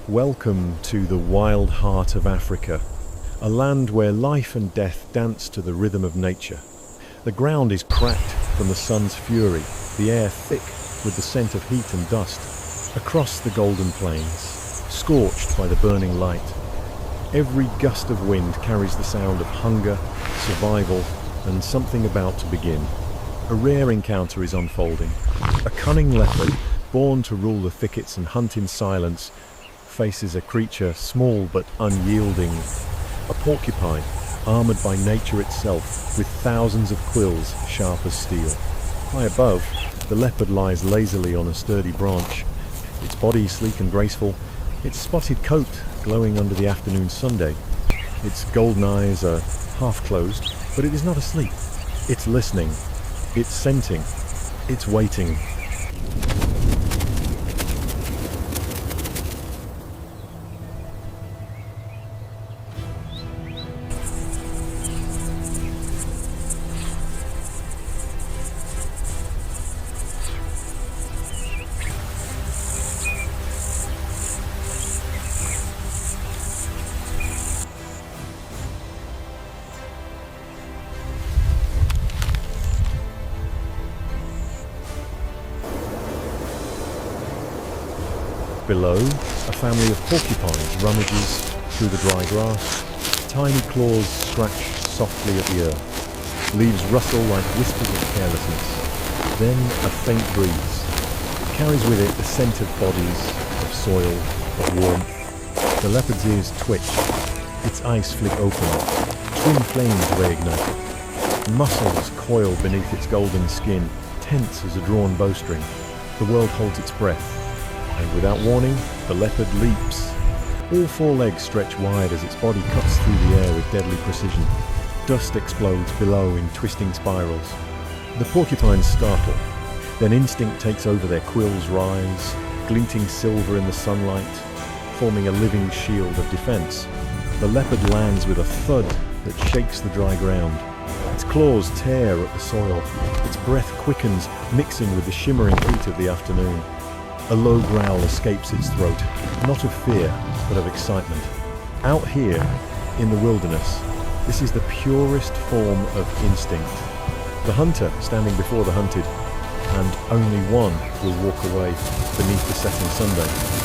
Welcome to the wild heart of Africa, a land where life and death dance to the rhythm of nature. The ground is cracked from the sun's fury, the air thick with the scent of heat and dust. Across the golden plains, scorched by the burning light, every gust of wind carries the sound of hunger, survival, and something about to begin. A rare encounter is unfolding. A cunning leopard, born to rule the thickets and hunt in silence, faces a creature small but unyielding. A porcupine, armored by nature itself, with thousands of quills sharp as steel. High above, the leopard lies lazily on a sturdy branch, its body sleek and graceful, its spotted coat glowing under the afternoon sunday. Its golden eyes are half closed, but it is not asleep. It's listening, it's scenting, it's waiting. Below, a family of porcupines rummages through the dry grass. Tiny claws scratch softly at the earth. Leaves rustle like whispers of carelessness. Then a faint breeze. It carries with it the scent of bodies, of soil, of warmth. The leopard's ears twitch. Its eyes flick open. Twin flames reignite. Muscles coil beneath its golden skin, tense as a drawn bowstring. The world holds its breath. And without warning, the leopard leaps. All four legs stretch wide as its body cuts through the air with deadly precision. Dust explodes below in twisting spirals. The porcupines startle. Then instinct takes over. Their quills rise, glinting silver in the sunlight, forming a living shield of defense. The leopard lands with a thud that shakes the dry ground. Its claws tear at the soil. Its breath quickens, mixing with the shimmering heat of the afternoon. A low growl escapes its throat, not of fear, but of excitement. Out here, in the wilderness, this is the purest form of instinct. The hunter standing before the hunted, and only one will walk away beneath the setting sunday.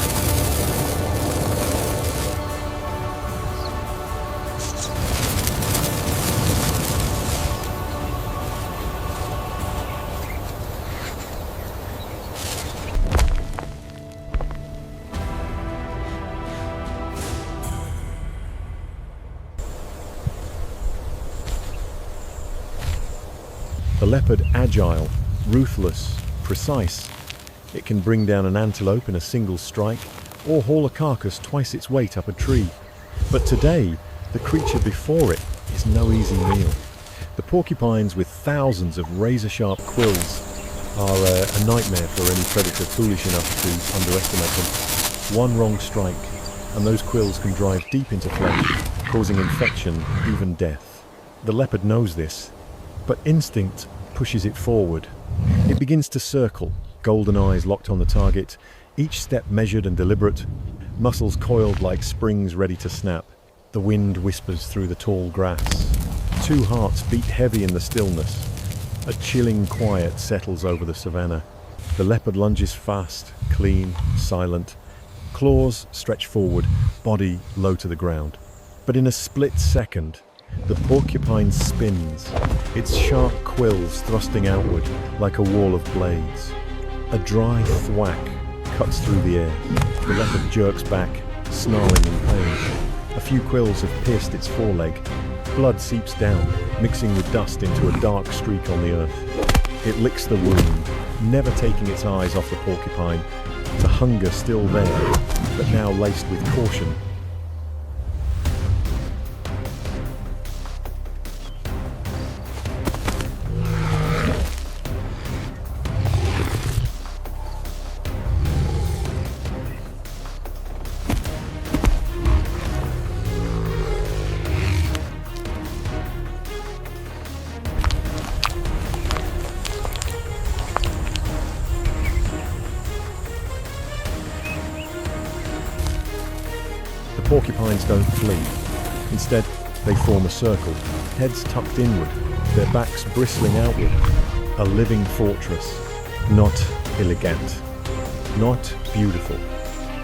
The leopard agile, ruthless, precise. It can bring down an antelope in a single strike, or haul a carcass twice its weight up a tree. But today, the creature before it is no easy meal. The porcupines, with thousands of razor-sharp quills, are a nightmare for any predator foolish enough to underestimate them. One wrong strike, and those quills can drive deep into flesh, causing infection, even death. The leopard knows this, but instinct pushes it forward. It begins to circle, golden eyes locked on the target, each step measured and deliberate, muscles coiled like springs ready to snap. The wind whispers through the tall grass. Two hearts beat heavy in the stillness. A chilling quiet settles over the savannah. The leopard lunges fast, clean, silent. Claws stretch forward, body low to the ground. But in a split second, the porcupine spins, its sharp quills thrusting outward like a wall of blades. A dry thwack cuts through the air. The leopard jerks back, snarling in pain. A few quills have pierced its foreleg. Blood seeps down, mixing with dust into a dark streak on the earth. It licks the wound, never taking its eyes off the porcupine. The hunger still there, but now laced with caution. porcupines don't flee. Instead, they form a circle, heads tucked inward, their backs bristling outward. A living fortress, not elegant, not beautiful,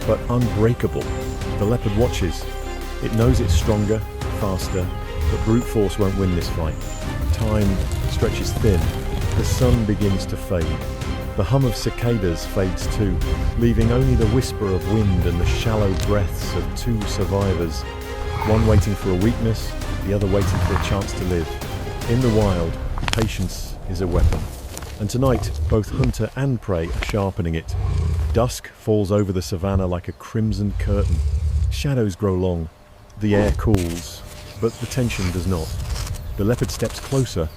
but unbreakable. The leopard watches. It knows it's stronger, faster, but brute force won't win this fight. Time stretches thin. The sun begins to fade. The hum of cicadas fades too, leaving only the whisper of wind and the shallow breaths of two survivors, one waiting for a weakness, the other waiting for a chance to live. In the wild, patience is a weapon. And tonight, both hunter and prey are sharpening it. Dusk falls over the savannah like a crimson curtain. Shadows grow long. The air cools, but the tension does not. The leopard steps closer.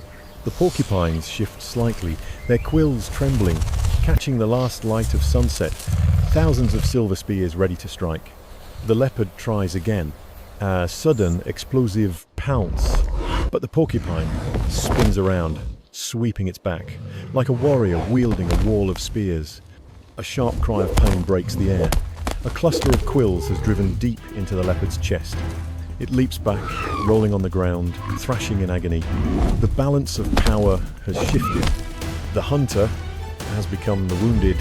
The porcupines shift slightly, their quills trembling, catching the last light of sunset, thousands of silver spears ready to strike. The leopard tries again, a sudden explosive pounce, but the porcupine spins around, sweeping its back, like a warrior wielding a wall of spears. A sharp cry of pain breaks the air. A cluster of quills has driven deep into the leopard's chest. It leaps back, rolling on the ground, thrashing in agony. The balance of power has shifted. The hunter has become the wounded,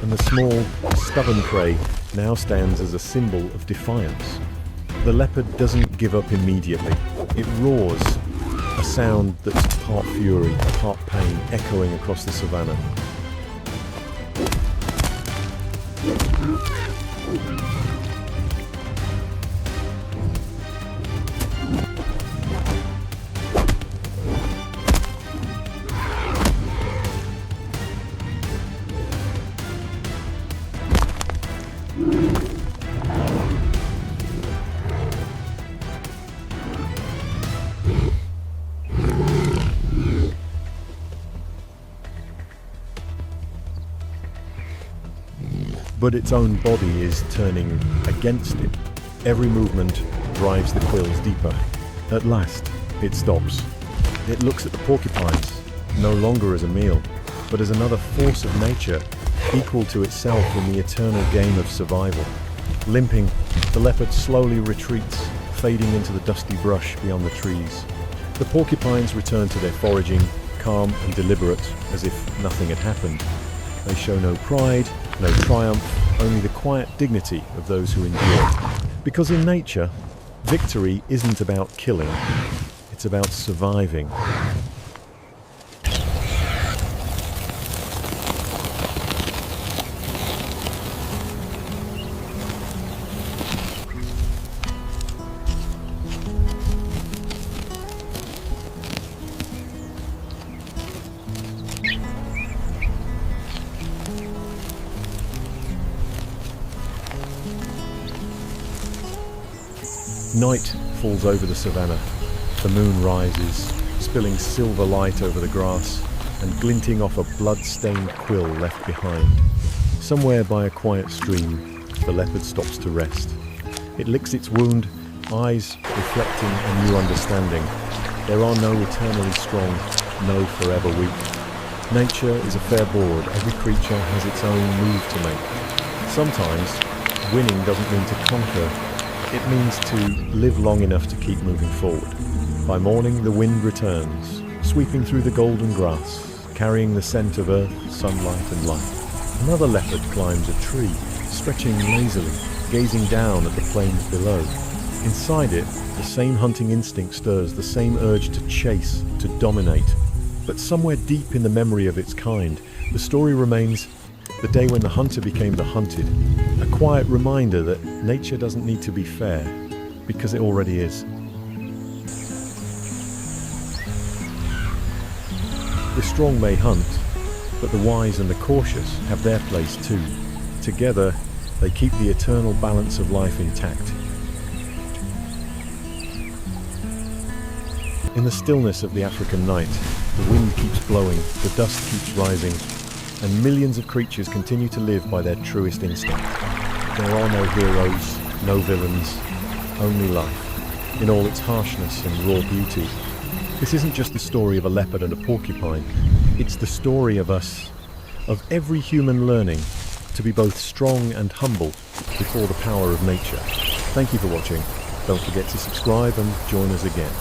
and the small, stubborn prey now stands as a symbol of defiance. The leopard doesn't give up immediately. It roars, a sound that's part fury, part pain, echoing across the savannah. But its own body is turning against it. Every movement drives the quills deeper. At last, it stops. It looks at the porcupines, no longer as a meal, but as another force of nature, equal to itself in the eternal game of survival. Limping, the leopard slowly retreats, fading into the dusty brush beyond the trees. The porcupines return to their foraging, calm and deliberate, as if nothing had happened. They show no pride, no triumph, only the quiet dignity of those who endure. Because in nature, victory isn't about killing, it's about surviving. Night falls over the savannah. The moon rises, spilling silver light over the grass and glinting off a blood-stained quill left behind. Somewhere by a quiet stream, the leopard stops to rest. It licks its wound, eyes reflecting a new understanding. There are no eternally strong, no forever weak. Nature is a fair board. Every creature has its own move to make. Sometimes, winning doesn't mean to conquer. It means to live long enough to keep moving forward. By morning, the wind returns, sweeping through the golden grass, carrying the scent of earth, sunlight and life. Another leopard climbs a tree, stretching lazily, gazing down at the plains below. Inside it, the same hunting instinct stirs, the same urge to chase, to dominate. But somewhere deep in the memory of its kind, the story remains the day when the hunter became the hunted, a quiet reminder that nature doesn't need to be fair, because it already is. The strong may hunt, but the wise and the cautious have their place too. Together, they keep the eternal balance of life intact. In the stillness of the African night, the wind keeps blowing, the dust keeps rising, and millions of creatures continue to live by their truest instinct. There are no heroes, no villains, only life, in all its harshness and raw beauty. This isn't just the story of a leopard and a porcupine, it's the story of us, of every human learning to be both strong and humble before the power of nature. Thank you for watching. Don't forget to subscribe and join us again.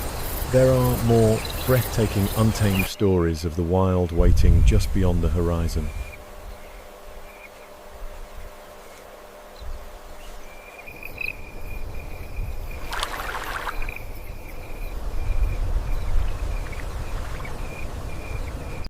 There are more breathtaking, untamed stories of the wild waiting just beyond the horizon.